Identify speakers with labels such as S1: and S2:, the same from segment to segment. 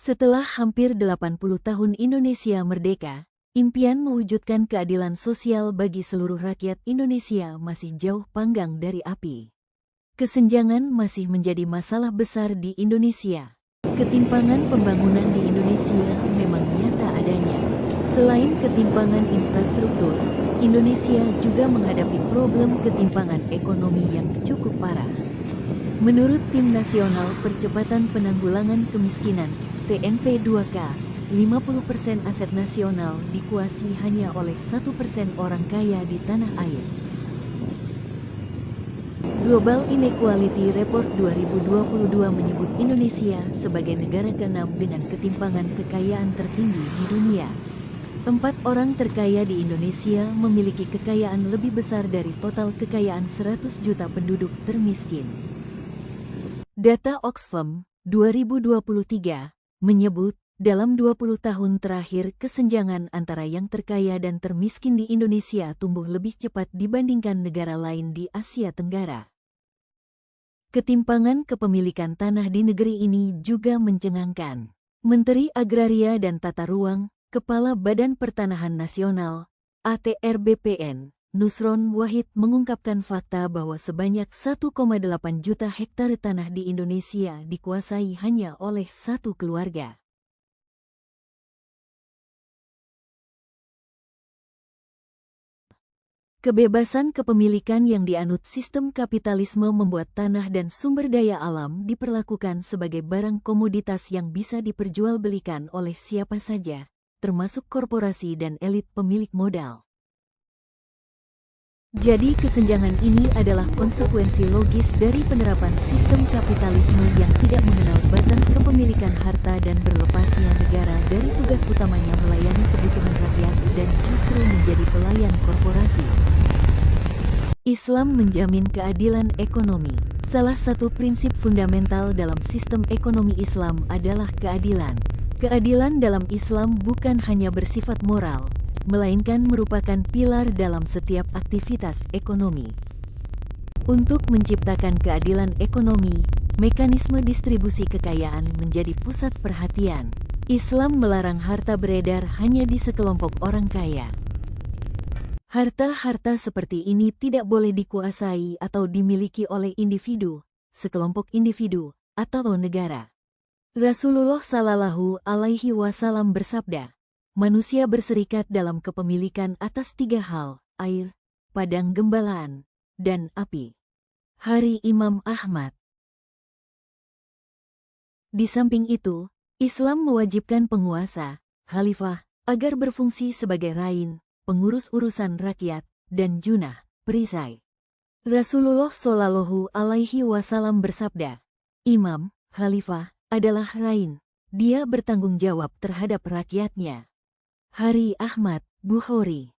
S1: Setelah hampir 80 tahun Indonesia merdeka, impian mewujudkan keadilan sosial bagi seluruh rakyat Indonesia masih jauh panggang dari api. Kesenjangan masih menjadi masalah besar di Indonesia. Ketimpangan pembangunan di Indonesia memang nyata adanya. Selain ketimpangan infrastruktur, Indonesia juga menghadapi problem ketimpangan ekonomi yang cukup parah. Menurut Tim Nasional Percepatan Penanggulangan Kemiskinan, TNP 2K, 50% aset nasional dikuasai hanya oleh 1% orang kaya di tanah air. Global Inequality Report 2022 menyebut Indonesia sebagai negara ke-6 dengan ketimpangan kekayaan tertinggi di dunia. 4 orang terkaya di Indonesia memiliki kekayaan lebih besar dari total kekayaan 100 juta penduduk termiskin. Data Oxfam 2023 menyebut dalam 20 tahun terakhir kesenjangan antara yang terkaya dan termiskin di Indonesia tumbuh lebih cepat dibandingkan negara lain di Asia Tenggara. Ketimpangan kepemilikan tanah di negeri ini juga mencengangkan. Menteri Agraria dan Tata Ruang, Kepala Badan Pertanahan Nasional, ATR BPN, Nusron Wahid mengungkapkan fakta bahwa sebanyak 1,8 juta hektare tanah di Indonesia dikuasai hanya oleh satu keluarga. Kebebasan kepemilikan yang dianut sistem kapitalisme membuat tanah dan sumber daya alam diperlakukan sebagai barang komoditas yang bisa diperjualbelikan oleh siapa saja, termasuk korporasi dan elit pemilik modal. Jadi kesenjangan ini adalah konsekuensi logis dari penerapan sistem kapitalisme yang tidak mengenal batas kepemilikan harta dan berlepasnya negara dari tugas utamanya melayani kebutuhan rakyat dan justru menjadi pelayan korporasi. Islam menjamin keadilan ekonomi. Salah satu prinsip fundamental dalam sistem ekonomi Islam adalah keadilan. Keadilan dalam Islam bukan hanya bersifat moral, melainkan merupakan pilar dalam setiap aktivitas ekonomi. Untuk menciptakan keadilan ekonomi, mekanisme distribusi kekayaan menjadi pusat perhatian. Islam melarang harta beredar hanya di sekelompok orang kaya. Harta-harta seperti ini tidak boleh dikuasai atau dimiliki oleh individu, sekelompok individu, atau negara. Rasulullah Shallallahu Alaihi Wasallam bersabda, manusia berserikat dalam kepemilikan atas 3 hal, air, padang gembalaan, dan api. Hari Imam Ahmad. Di samping itu, Islam mewajibkan penguasa, khalifah, agar berfungsi sebagai rain, pengurus urusan rakyat, dan junah, perisai. Rasulullah Shallallahu Alaihi Wasallam bersabda, imam, khalifah, adalah rain. Dia bertanggung jawab terhadap rakyatnya. Hari Ahmad, Bukhari.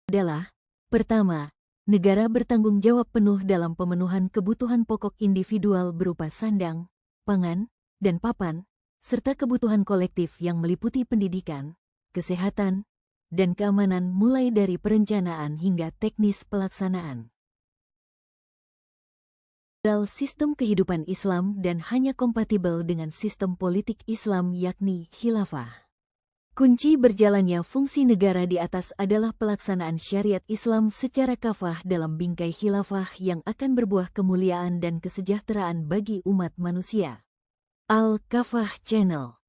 S1: Adalah, pertama, negara bertanggung jawab penuh dalam pemenuhan kebutuhan pokok individual berupa sandang, pangan, dan papan, serta kebutuhan kolektif yang meliputi pendidikan, kesehatan, dan keamanan mulai dari perencanaan hingga teknis pelaksanaan. Sistem kehidupan Islam dan hanya kompatibel dengan sistem politik Islam yakni khilafah. Kunci berjalannya fungsi negara di atas adalah pelaksanaan syariat Islam secara kafah dalam bingkai khilafah yang akan berbuah kemuliaan dan kesejahteraan bagi umat manusia. Al-Kafah Channel.